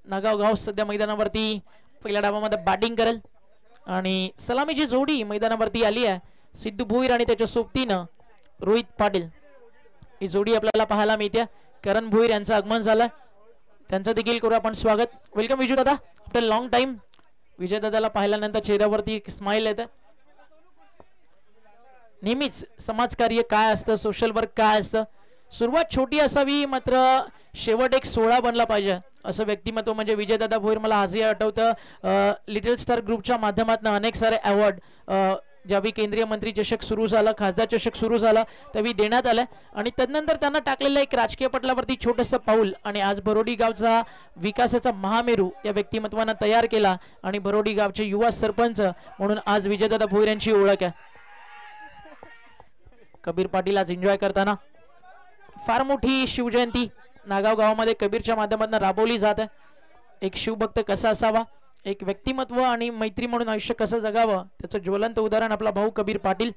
नागाव गाव सध्या मैदानावरती पहिल्या डावामध्ये बॅटिंग करेल आणि सलामीची जोडी मैदानावरती आली आहे. सिद्धू भोईर आणि त्याच्या सोबतीनं रोहित पाटील ही जोडी आपल्याला पाहायला मिळते. करण भोईर यांचं आगमन झालं, त्यांचं देखील करू आपण स्वागत. वेलकम विजू दादा, आफ्टर लॉंग टाइम. विजय दादाला पाहिल्यानंतर चेहऱ्यावरती एक स्माइल येतं. नेहमीच समाजकार्य काय असतं, सोशल वर्क काय असतं, सुरुवात छोटी असावी मात्र शेवट एक सोहळा बनला पाहिजे असं व्यक्तिमत्व म्हणजे विजयदादा भोईर. मला आजही आठवतं लिटल स्टार ग्रुपच्या माध्यमातून अनेक सारे अवॉर्ड ज्यावेळी केंद्रीय मंत्री चषक सुरू झाला, खासदार चषक सुरू झाला त्यावेळी देण्यात आलं आणि तदनंतर त्यांना टाकलेलं एक राजकीय पटलावरती छोटंसं पाऊल आणि आज भरोडी गावचा विकासाचा महामेरू या व्यक्तिमत्वानं तयार केला आणि भरोडी गावचे युवा सरपंच म्हणून आज विजयदादा भोईर यांची ओळख आहे. कबीर पाटील आज एन्जॉय करताना. फार मोठी शिवजयंती नागाव गावामध्ये कबीरच्या माध्यमातून राबवली जात आहे. एक शिवभक्त कसा असावा, एक व्यक्तिमत्व आणि मैत्री म्हणून आयुष्य कसं जगावं त्याचं ज्वलंत उदाहरण आपला भाऊ कबीर पाटील.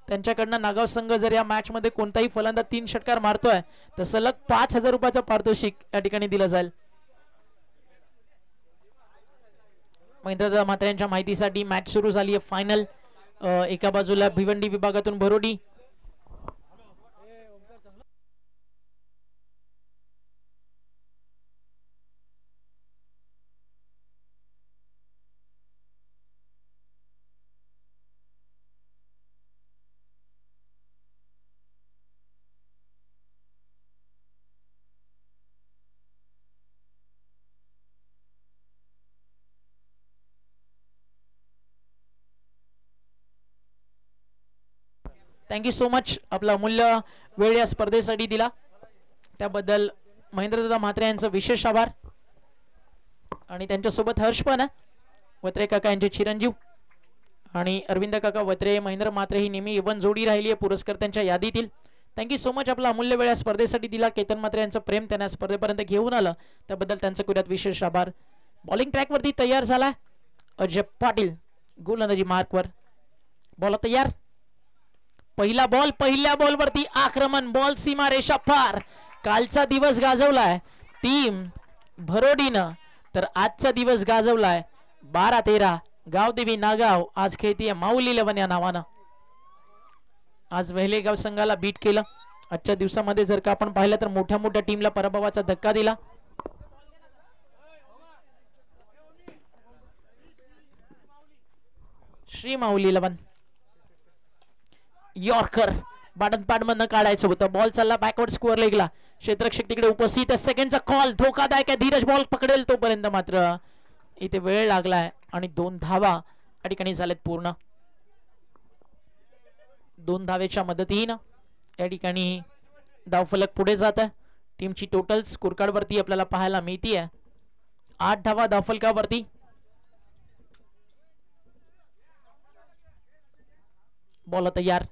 त्यांच्याकडनं नागाव संघ जर या मॅच मध्ये कोणताही फलंदाज 3 षटकार मारतोय तर सलग 5,000 रुपयाचं पारितोषिक या ठिकाणी दिलं जाईल. महेंद्रदादा म्हात्रेंच्या माहितीसाठी मॅच सुरू झाली आहे. फायनल एका बाजूला भिवंडी विभागातून भरोडी, थँक्यू सो मच. आपला अमूल्य वेळ या स्पर्धेसाठी दिला त्याबद्दल महेंद्रदादा म्हात्रे यांचा विशेष आभार. आणि त्यांच्यासोबत हर्ष पण आहे, वत्रे काका यांचे चिरंजीव आणि अरविंद काका वत्रे, महेंद्र म्हात्रे ही नेहमी इवन जोडी राहिली आहे पुरस्कर्त्यांच्या यादीतील. Thank you so much. आपला अमूल्य वेळ या स्पर्धेसाठी दिला. केतन म्हात्रे यांचं प्रेम त्यांना स्पर्धेपर्यंत घेऊन आलं त्याबद्दल त्यांचं कुर्यात विशेष आभार. बॉलिंग ट्रॅकवरती तयार झाला अजय पाटील, गोलंदाजी मार्कवर. बॉल तयार, पहिला बॉल, पहिल्या बॉलवरती आक्रमण, बॉल सीमा रेषा पार. कालचा दिवस गाजवलाय टीम भरोडीनं तर आजचा दिवस गाजवलाय 12-13 गावदेवी नागाव. आज खेळतीये माऊली 11 या नावानं. आज वेहलेगाव संघाला बीट केलं. आजच्या दिवसामध्ये जर का आपण पाहिलं तर मोठ्या मोठ्या टीमला पराभवाचा धक्का दिला. श्री माऊली 11 यॉर्कर बाडनपाडमधनं काढायचं होतं. बॉल चालला बॅकवर्ड स्कोअर लेगला. क्षेत्ररक्षक तिकडे उपस्थित आहे. सेकंडचा कॉल धोकादायक आहे. धीरज बॉल पकडेल तोपर्यंत मात्र इथे वेळ लागलाय आणि 2 धावा या ठिकाणी झालेत पूर्ण. 2 धावेच्या मदतीनं या ठिकाणी धावफलक पुढे जात आहे. टीमची टोटल स्कोर कार्ड वरती आपल्याला पाहायला मिळतीये 8 धावा धावफलकावरती. बॉल तयार,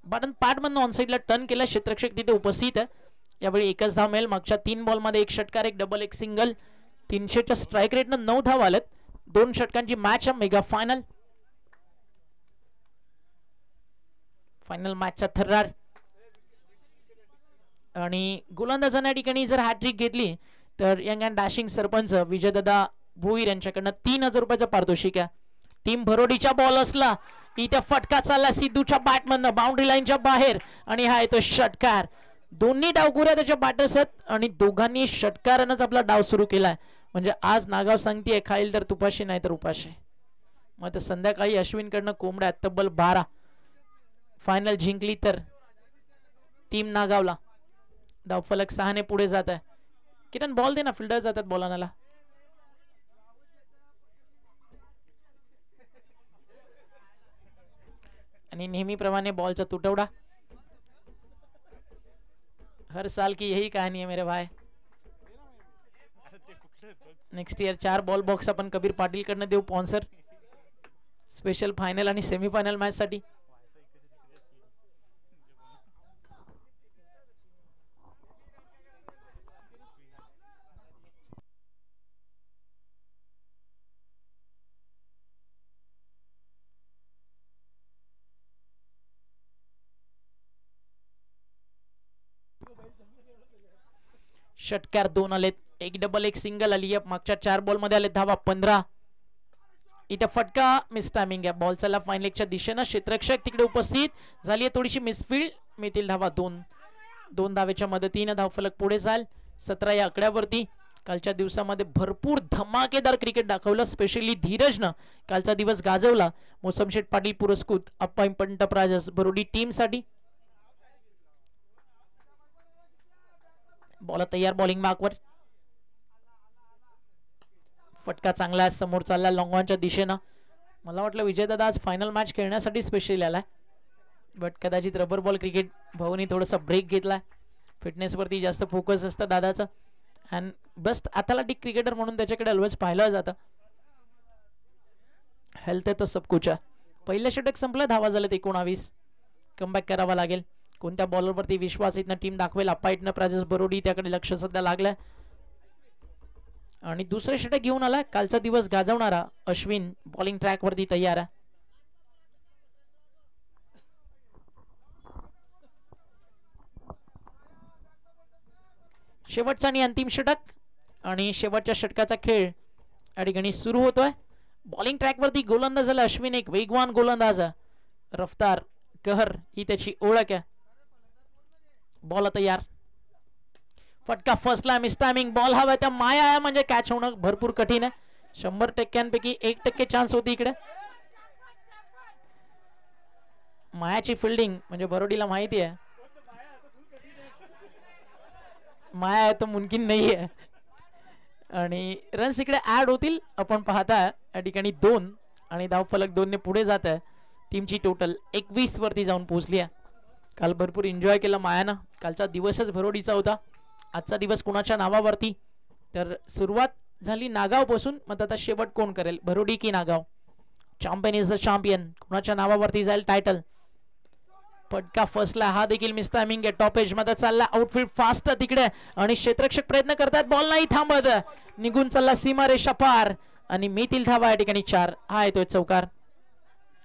बटन पॅड मधून ऑन साइडला टर्न केला. क्षेत्ररक्षक तिथे उपस्थित आहे. यावेळी एकच धाव मिळेल. मागच्या 3 बॉलमध्ये 1 षटकार, 1 डबल, 1 सिंगल. 300च्या स्ट्राइक रेटनं 9 धाव आलेत. 2 षटकांची मॅच आहे. मेगा फायनल, फायनल मॅचचा थर्रार. आणि गोलंदाजांना या ठिकाणी जर हॅट्रिक घेतली तर young and dashing sarpanch Vijaydada Bhoir यांच्याकडनं 3,000 रुपयाचं पारितोषिक आहे. टीम भरोडीच्या बॉल असला इथे फटका चालला सिद्धूच्या बॅटमधनं बाउंड्री लाईनच्या बाहेर आणि हा येतो षटकार. दोन्ही डावखुऱ्या त्याच्या बॅटर्स आहेत आणि दोघांनी षटकारानंच आपला डाव सुरू केलाय. म्हणजे आज नागाव सांगतीये खाईल तर तुपाशी नाही तर उपाशी. मग संध्याकाळी अश्विनकडनं कोंबड्या तब्बल 12. फायनल जिंकली तर टीम नागावला. धावफलक 6 ने पुढे जात आहे. किरण बॉल दे ना, फिल्डर जातात बॉल आणायला. आणि नेहमीप्रमाणे बॉलचा तुटवडा. हर साल की यही कहानी है मेरे भाई. नेक्स्ट ईयर 4 बॉल बॉक्स आपण कबीर पाटील कडनं देऊ स्पॉन्सर, स्पेशल फायनल आणि सेमीफायनल मॅच साठी. षटकार 2 आलेत. एक डबल एक सिंगल आली आहे. मागच्या 4 बॉल मध्ये आले धावा 15. इथे फटका मिस टायमिंग आहे. बॉल चालला फाईन लेगच्या दिशेनं. क्षेत्ररक्षक तिकडे उपस्थित झाली आहे. थोडीशी मिसफील्ड. मिळतील धावा 2 धावेच्या मदतीने धावफलक पुढे जाईल 17 या आकड्यावरती. कालच्या दिवसामध्ये भरपूर धमाकेदार क्रिकेट दाखवलं. स्पेशली धीरजनं कालचा दिवस गाजवला. मोसमशेठ पाटील पुरस्कृत अप्पा एंटरप्राइजेस बरोडी टीम साठी. बॉल तयार बॉलिंग मार्कवर. फटका चांगला आहे. समोर चालला लॉंग ऑनच्या दिशेनं. मला वाटलं विजयदादा आज फायनल मॅच खेळण्यासाठी स्पेशली आलाय. बट कदाचित रबर बॉल क्रिकेट भाऊनी थोडासा ब्रेक घेतलाय. फिटनेसवरती जास्त फोकस असतं दादाचं. अँड बेस्ट ॲथलेटिक क्रिकेटर म्हणून त्याच्याकडे ऑलवेज पाहिलं जातं. हेल्थ आहे तो सब कुछ आहे. पहिलं षटक संपलं. धावा झालेत 19. कमबॅक करावा लागेल. कोणत्या बॉलरवरती विश्वास इथनं टीम दाखवेल. अप्पा एंटरप्राइजेस बरोडी त्याकडे लक्ष सध्या लागलंय. आणि दुसरे षटक घेऊन आला कालचा दिवस गाजवणारा अश्विन बॉलिंग ट्रॅक वरती तयार आहे. शेवटचा आणि अंतिम षटक आणि शेवटच्या षटकाचा खेळ या ठिकाणी सुरू होतोय. बॉलिंग ट्रॅक वरती गोलंदाज झाला अश्विन. एक वेगवान गोलंदाज. रफ्तार कहर ही त्याची ओळख आहे. बॉल तयार. फटका फसला. Miss timing. बॉल हवा त्या माया आहे म्हणजे कॅच होणं भरपूर कठीण आहे. 100% 1% चान्स होती इकडे. मायाची फिल्डिंग म्हणजे बरोडीला माहिती आहे माया आहे तो मुमकिन नाही आहे. आणि रन्स इकडे ऍड होतील आपण पाहता. या ठिकाणी 2 आणि धावफलक 2 ने पुढे जात आहे. टीमची टोटल 21 वरती जाऊन पोहोचली आहे. काल भरपूर एन्जॉय केला मायानं. कालचा दिवसच भरोडीचा होता. आजचा दिवस कुणाच्या नावावरती. तर सुरुवात झाली नागाव पासून. मग आता शेवट कोण करेल भरोडी की Nagaon. Champion is the champion. कुणाच्या नावावरती जाईल टायटल. फटका फसला. हा देखील मिस टायमिंग आहे. टॉप एज मध्ये चालला. आउटफील्ड फास्ट तिकडे आणि क्षेत्ररक्षक प्रयत्न करतात. बॉल नाही थांबत. निघून चालला सीमारेषा पार आणि मिळतील धावा या ठिकाणी 4. हा येतोय चौकार.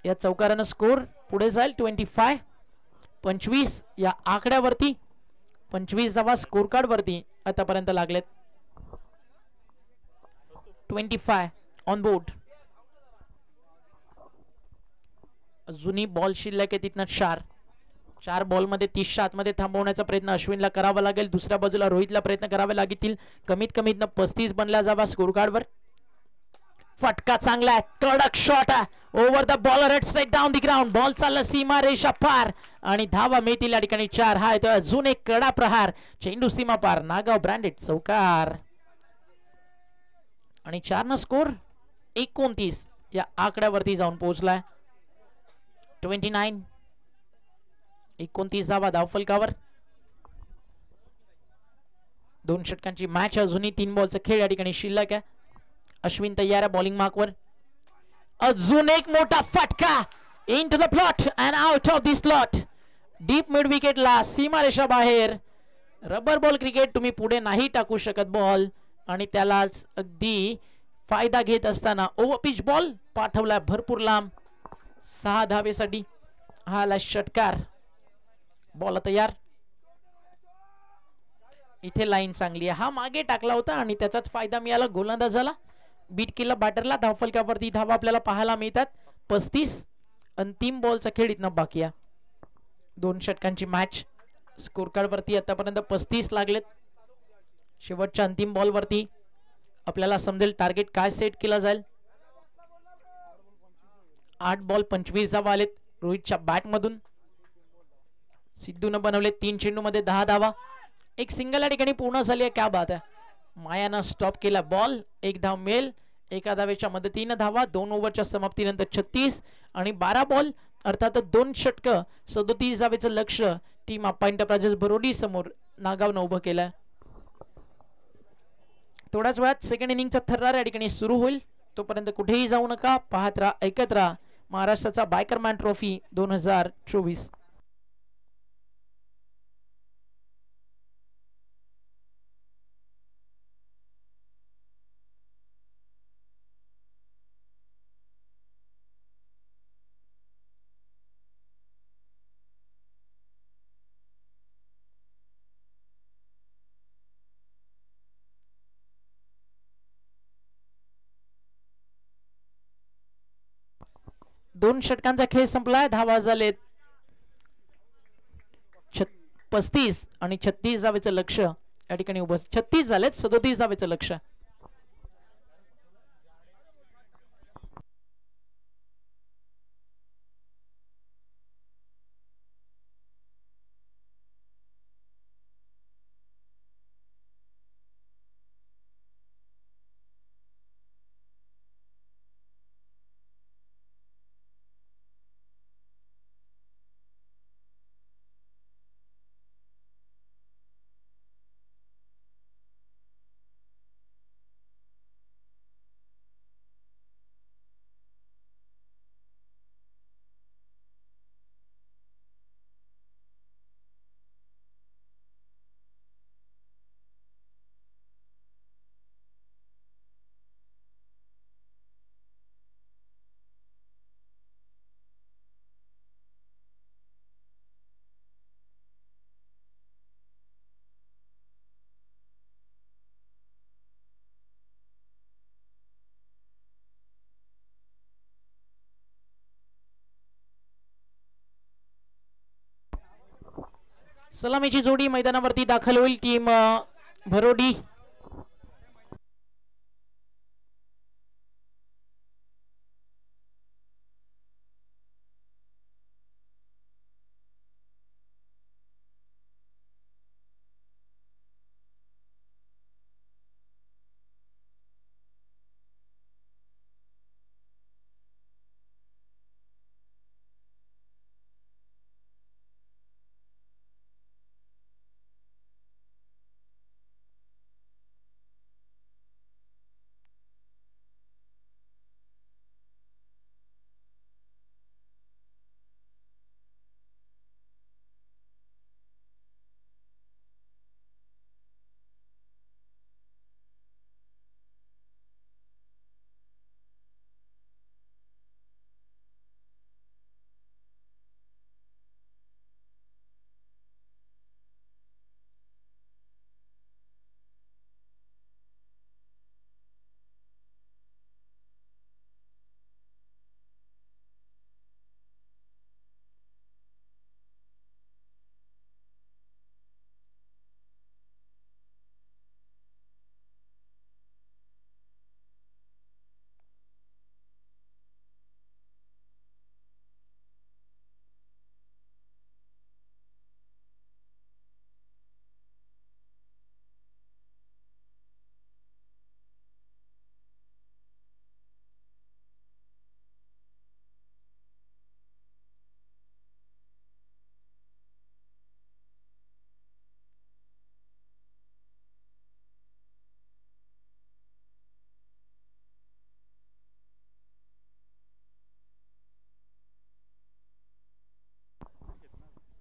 या चौकारानं स्कोर पुढे जाईल 25 या आकड्यावरती. 25 धावा स्कोर कार्ड वरती आतापर्यंत लागलेत. 25 ऑन बोर्ड. अजूनही बॉल शिल्लक आहे तिथनं 4 बॉल मध्ये 30च्या आतमध्ये थांबवण्याचा प्रयत्न अश्विनला करावा लागेल. दुसऱ्या बाजूला रोहितला प्रयत्न करावे लागतील. कमीत कमी 35 बनला जावा स्कोर कार्ड वर. फटका चांगला आहे. कडक शॉट आहे. Over the bowler head strike down the ground. Ball चालला सीमा रेषा पार आणि धावा मिळतील या ठिकाणी 4. हा येतो अजून एक कडा प्रहार. चेंडू सीमा पार. नागाव ब्रँडेड चौकार आणि 4 न स्कोर 29 या आकड्यावरती जाऊन पोहोचलाय. 29 धावा धावफलकावर. 2 षटकांची मॅच अजूनही 3 बॉलचा खेळ या ठिकाणी शिल्लक आहे. अश्विन तयार आहे बॉलिंग मार्कवर. अजून एक मोठा फटका. Into the plot and out of this slot. Deep mid विकेटला सीमारेषा बाहेर. रबर बॉल क्रिकेट तुम्ही पुढे नाही टाकू शकत बॉल आणि त्यालाच अगदी फायदा घेत असताना ओव्हर पिच बॉल पाठवला भरपूर लांब 6 धावेसाठी. हा आला षटकार. बॉल तयार. इथे लाईन चांगली आहे. हा मागे टाकला होता आणि त्याचाच फायदा मिळाला. गोलंदाजाला बीट केला बॅटरला. धावफलकावरती धावा आपल्याला पाहायला मिळतात 35. अंतिम बॉलचा खेळ इथनं बाकी आहे. 2 षटकांची मॅच. स्कोर कार्ड वरती आतापर्यंत 35 लागलेत. शेवटच्या अंतिम बॉल वरती आपल्याला समजेल टार्गेट काय सेट केला जाईल. 8 बॉल 25 धावा आलेत रोहितच्या बॅट मधून. सिद्धूनं बनवले 3 चेंडू मध्ये 10 धावा. एक सिंगल या ठिकाणी पूर्ण झाली आहे. क्या बात आहे. मायानं स्टॉप केला बॉल. 1 धाव मिळेल. 1 धावेच्या मदतीनं धावा. 2 ओव्हरच्या समाप्तीनंतर 36 आणि 12 बॉल अर्थात 2 षटक 37 धावेचं लक्ष टीम अप्पा एंटरप्राइजेस बरोडी समोर नागावनं उभं केलंय. थोड्याच वेळात सेकंड इनिंगचा थर्रार या ठिकाणी सुरू होईल. तोपर्यंत कुठेही जाऊ नका. पाहत राहा ऐकत राहा महाराष्ट्राचा बायकरमॅन ट्रॉफी 2024. 2 षटकांचा खेळ संपलाय. धावा झालेत 35 आणि 36 धावेचं लक्ष या ठिकाणी उभं. 36 झालेत, 37 धावेचं लक्ष. सलामीची जोडी मैदानावरती दाखल होईल. टीम भरोडी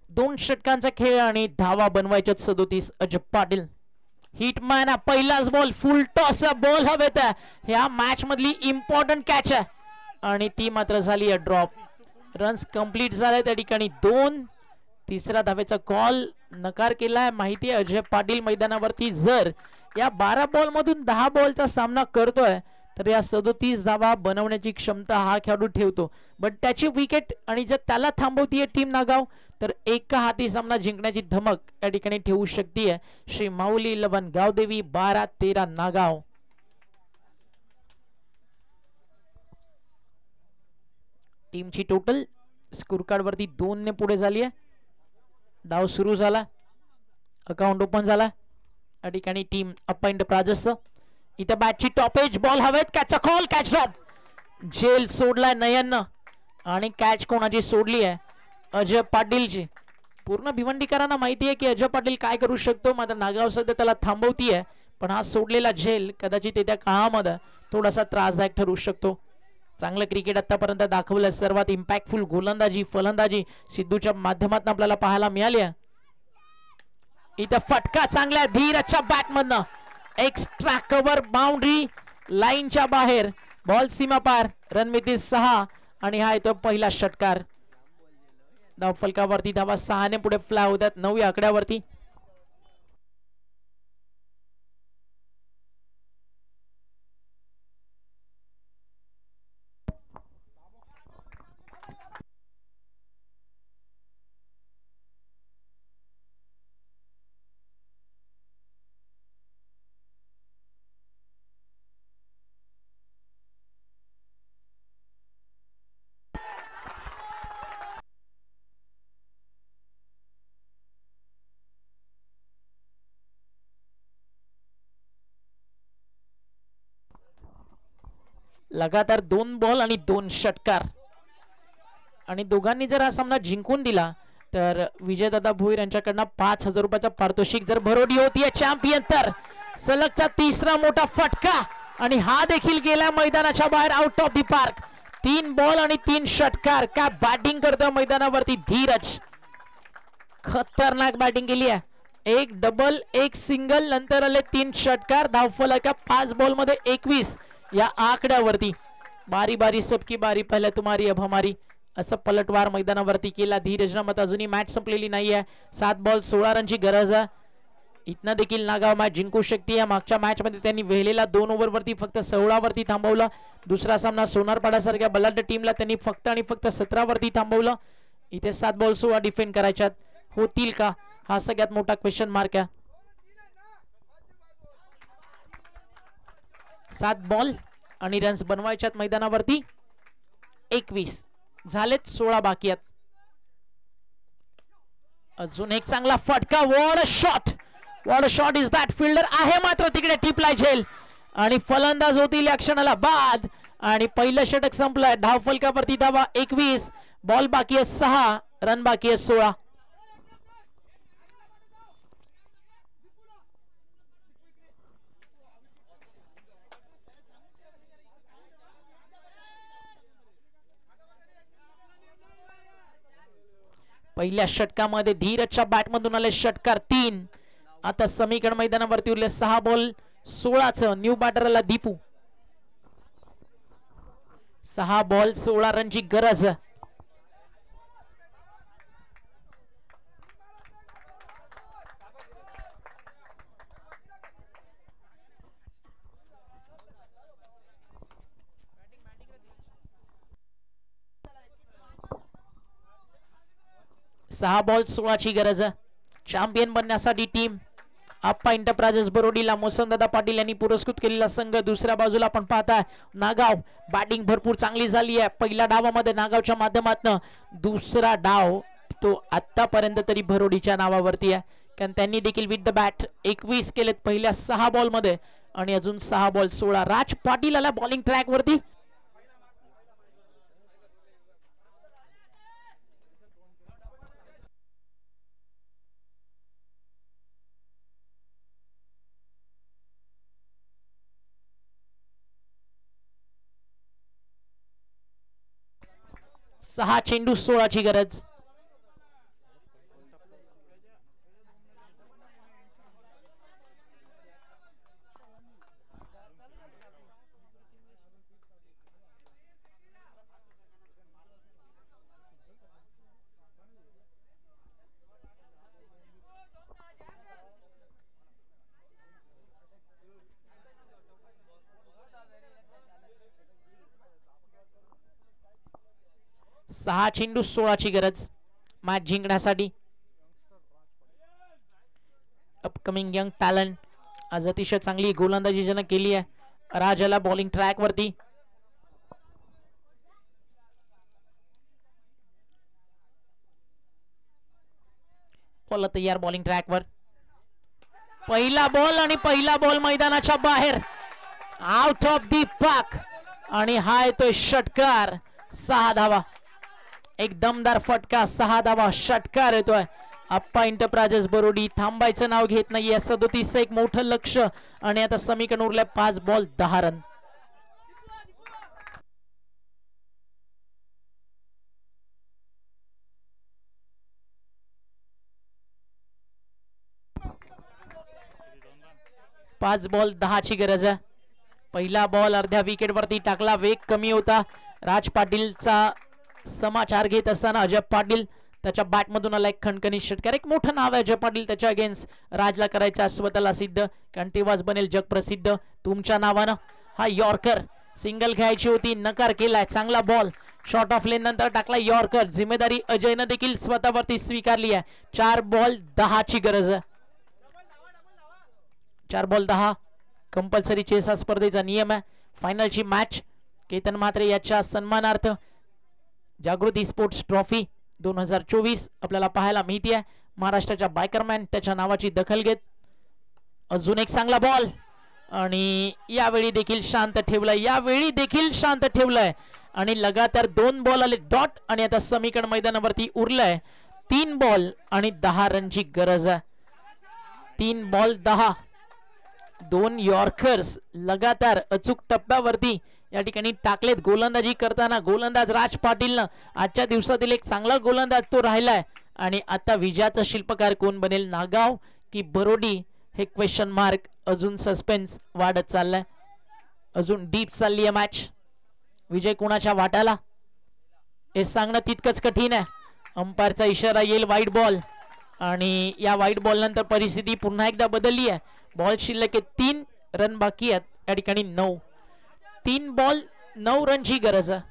दोन षटकांचा खेळ आणि धावा बनवायच्या 37. अजय पाटील हिटमॅन. पहिलाच बॉल फुल टॉस बॉल हवेत. ह्या मॅच मधली इम्पॉर्टंट कॅच आहे आणि ती मात्र झाली आहे ड्रॉप. रन्स कंप्लीट झाले त्या ठिकाणी 2. तिसऱ्या धावेचा कॉल नकार केलाय. माहिती आहे अजय पाटील मैदानावरती जर या 12 बॉल मधून 10 बॉलचा सामना करतोय तर या 37 धावा बनवण्याची क्षमता हा खेळाडू ठेवतो. बट त्याची विकेट आणि जर त्याला थांबवतीये टीम नागाव तर एका हाती सामना जिंकण्याची धमक या ठिकाणी ठेवू शकते. श्री माऊली 11 गावदेवी 12-13 नागाव. टीमची टोटल स्कोर कार्ड वरती 2 ने पुढे झाली आहे. डाव सुरू झाला, अकाउंट ओपन झाला. या ठिकाणी टीम अपॉइंट प्राजस्त. इथे बॅटची टॉप एज बॉल हवेत. Catch call, catch drop. जेल सोडलाय नयन आणि कॅच कोणाची सोडली आहे? अजय पाटीलची. पूर्ण भिवंडीकरांना माहिती आहे की अजय पाटील काय करू शकतो. मात्र नागाव सध्या त्याला थांबवतीये. पण हा सोडलेला झेल कदाचित येत्या काळामध्ये थोडासा त्रासदायक ठरू शकतो. चांगलं क्रिकेट आतापर्यंत दाखवलं. सर्वात इम्पॅक्टफुल गोलंदाजी फलंदाजी सिद्धूच्या माध्यमातून आपल्याला पाहायला मिळाली आहे. इथं फटका चांगला धीरच्या बॅटमधनं एक्स्ट्रा कव्हर बाउंड्री लाईनच्या बाहेर. बॉल सीमा पार. रणमिती 6 आणि हा येतो पहिला षटकार. धाव फलकावरती धावा 6 ने पुढे फ्लाय होतात 9 या आकड्यावरती. लगातार 2 बॉल आणि 2 षटकार आणि दोघांनी जर हा सामना जिंकून दिला तर विजयदादा भोईर यांच्याकडनं 5,000 रुपयाचा पारितोषिक जर भरोडी होतीये चॅम्पियन तर सलगचा तिसरा मोठा फटका आणि हा देखील गेल्या मैदानाच्या बाहेर out of the park 3 ball आणि 3 षटकार काय बॅटिंग करतो मैदानावरती धीरज खतरनाक बॅटिंग केली आहे एक डबल एक सिंगल नंतर आले 3 षटकार धावफलक 5 बॉल मध्ये 21 या आकड्यावरती बारी बारी सबकी बारी पहले तुम्हारी अब हमारी असं पलटवार मैदानावरती केला धीरजनं मत अजूनही मॅच संपलेली नाहीये 7 बॉल 16 रनची गरज आहे इथनं देखील नागाव मॅच जिंकू शकते मागच्या मॅच मध्ये त्यांनी वेहलेला 2 ओव्हर वरती फक्त 16 वरती थांबवलं दुसरा सामना सोनारपाडा सारख्या बलाढ्य टीमला त्यांनी फक्त आणि फक्त 17 वरती थांबवलं इथे 7 बॉल 16 डिफेंड करायच्यात होतील का हा सगळ्यात मोठा क्वेश्चन मार्क आहे 7 बॉल आणि रन्स बनवायच्यात मैदानावरती 21 झालेत 16 बाकी आहेत अजून एक चांगला फटका what a shot is that fielder आहे मात्र तिकडे टिपलाय झेल आणि फलंदाज होतील या क्षणाला बाद आणि पहिलं षटक संपलंय धावफलकावरती धावा 21 बॉल बाकी आहे 6 रन बाकी आहे 16 पहिल्या षटकामध्ये धीरजच्या बॅटमधून आले षटकार 3 आता समीकरण मैदानावरती उरले 6 बॉल 16च न्यू बॅटरला दीपू 6 बॉल 16 रनची गरज सहा बॉल 16ची गरज चॅम्पियन बनण्यासाठी टीम आप्पा एंटरप्राइजेस बरोडीला मोसनदादा पाटील यांनी पुरस्कृत केलेला संघ दुसऱ्या बाजूला आपण पाहताय नागाव बॅटिंग भरपूर चांगली झाली आहे पहिल्या डावामध्ये नागावच्या माध्यमातून दुसरा डाव तो आतापर्यंत तरी भरोडीच्या नावावरती आहे कारण त्यांनी देखील विथ द बॅट 21 केलेत पहिल्या 6 बॉल मध्ये आणि अजून 6 बॉल 16 राज पाटील आला बॉलिंग ट्रॅक वरती सहा चेंडू 16ची गरज सहा चेंडू 16ची गरज मॅच जिंकण्यासाठी अपकमिंग यंग टॅलेंट आज अतिशय चांगली गोलंदाजी ज्यानं केली आहे राजाला बॉलिंग ट्रॅक वरती बॉल तयार बॉलिंग ट्रॅक वर पहिला बॉल आणि पहिला बॉल मैदानाच्या बाहेर आउट ऑफ दी पार्क आणि हा येतोय षटकार 6 धावा एक दमदार फटका 6 धावा षटकार येतोय आप्पा एंटरप्राइजेस बरोडी थांबायचं नाव घेत नाहीये 37 एक मोठं लक्ष आणि आता समीकरण उरलंय 5 बॉल 10 रन पाच बॉल 10 ची गरज आहे पहिला बॉल अर्ध्या विकेट वरती टाकला वेग कमी होता राज पाटीलचा समाचार घेत असताना अजय पाटील त्याच्या बॅट मधून आला एक खणखणी षटकार एक मोठं नाव आहे अजय पाटील त्याच्या अगेन्स्ट राजला करायचा स्वतःला सिद्ध कारण तेव्हाच बनेल जग प्रसिद्ध तुमच्या नावानं हा यॉर्कर सिंगल घ्यायची होती नकार केलाय चांगला बॉल शॉर्ट ऑफ लेन नंतर टाकला यॉर्कर जिम्मेदारी अजयनं देखील स्वतःवरती स्वीकारली आहे 4 बॉल 10 ची गरज आहे 4 बॉल 10 कंपल्सरी चेस हा स्पर्धेचा नियम आहे फायनलची मॅच केतन म्हात्रे याच्या सन्मानार्थ जागृती स्पोर्ट्स ट्रॉफी 2024 आपल्याला पाहायला मिळते आहे महाराष्ट्राच्या बायकरमॅन त्याच्या नावाची दखल घेत अजून एक चांगला बॉल आणि यावेळी देखील शांत ठेवलाय, आणि लगातार 2 बॉल आले डॉट. आणि आता समीकरण मैदानावरती उरलाय 3 बॉल आणि 10 रनची गरज आहे. 3 बॉल 10. 2 यॉर्कर्स लगातार अचूक टप्प्यावरती या ठिकाणी टाकलेत. गोलंदाजी करताना गोलंदाज राज पाटीलनं आजच्या दिवसातील एक चांगला गोलंदाज तो राहिलाय. आणि आता विजयाचा शिल्पकार कोण बनेल, नागाव की बरोडी, हे क्वेश्चन मार्क. अजून सस्पेन्स वाढत चाललाय, अजून डीप चालली आहे मॅच. विजय कोणाच्या वाटाला हे सांगणं तितकंच कठीण आहे. अंपायरचा इशारा येईल वाईट बॉल, आणि या वाईट बॉल नंतर परिस्थिती पुन्हा एकदा बदलली आहे. बॉल शिल्लक आहे, 3 रन बाकी आहेत या ठिकाणी. 3 बॉल 9 रनची गरज आहे.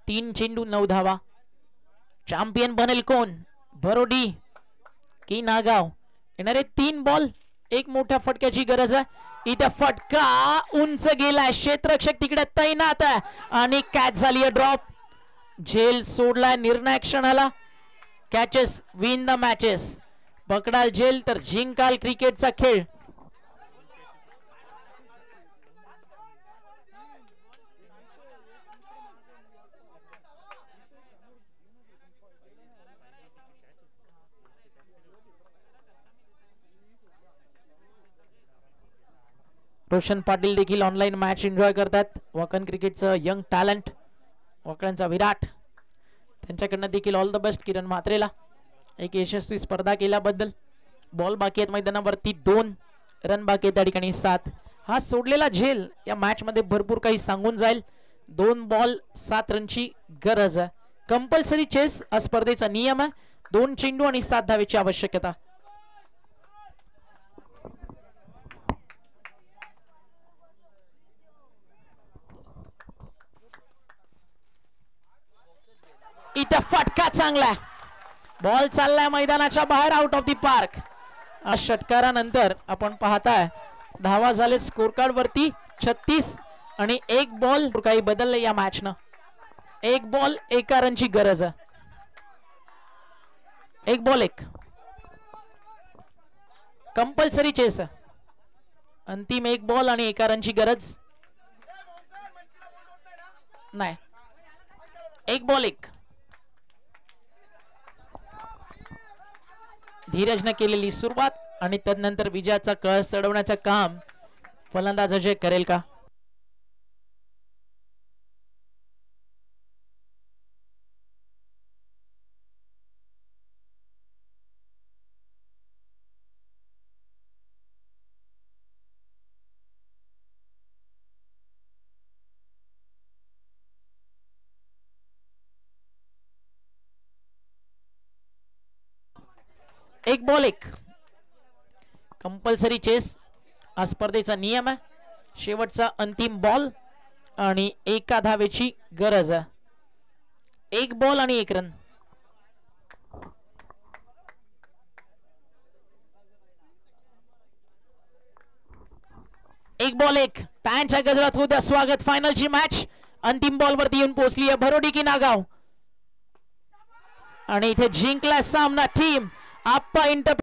3 चेंडू 9 धावा. चॅम्पियन बनेल कोण, बरोडी की नागाव. येणारे 3 बॉल 1 मोठ्या फटक्याची गरज आहे. इथे फटका उंच गेलाय, क्षेत्ररक्षक तिकडे तैनात आहे आणि कॅच झाली आहे ड्रॉप. झेल सोडलाय निर्णायक क्षणाला. Catches win the matches. पकडाल झेल तर जिंकाल क्रिकेटचा खेळ. रोशन पाटील देखील ऑनलाईन मॅच एन्जॉय करतात. वाकण क्रिकेटचं यंग टॅलेंट, वाकणचा विराट, त्यांच्याकडनं देखील ऑल द बेस्ट किरण म्हात्रेला एक यशस्वी स्पर्धा केल्याबद्दल. बॉल बाकी आहेत मैदानावरती, 2 रन बाकी आहेत त्या ठिकाणी 7. हा सोडलेला झेल या मॅच मध्ये भरपूर काही सांगून जाईल. 2 बॉल 7 रनची गरज आहे. कंपल्सरी चेस हा स्पर्धेचा नियम आहे. 2 चेंडू आणि 7 धावेची आवश्यकता. इथं फटका चांगला, बॉल चाललाय मैदानाच्या बाहेर, आउट ऑफ द पार्क. षटकारानंतर आपण पाहताय धावा झाले स्कोर कार्ड वरती 36 आणि 1 बॉल. काही बदलले या मॅच न. 1 बॉल 1 रनची गरज आहे. 1 बॉल 1 कंपल्सरी चेस आहे. अंतिम 1 बॉल आणि 1 रनची गरज नाही. 1 बॉल 1. धीरजने केलेली सुरुवात आणि त्यानंतर विजयाचा कळस चढवण्याचं काम फलंदाज अजय करेल का. एक बॉल 1 कंपल्सरी चेस हा स्पर्धेचा नियम आहे. शेवटचा अंतिम बॉल आणि 1 धावेची गरज आहे. 1 बॉल आणि 1 रन. एक बॉल 1 टाळ्यांच्या गजरात होऊ द्या स्वागत. फायनलची मॅच अंतिम बॉल वरती येऊन पोहोचली आहे. बरोडी की नागाव, आणि इथे जिंकला सामना टीम आप्पा इंटर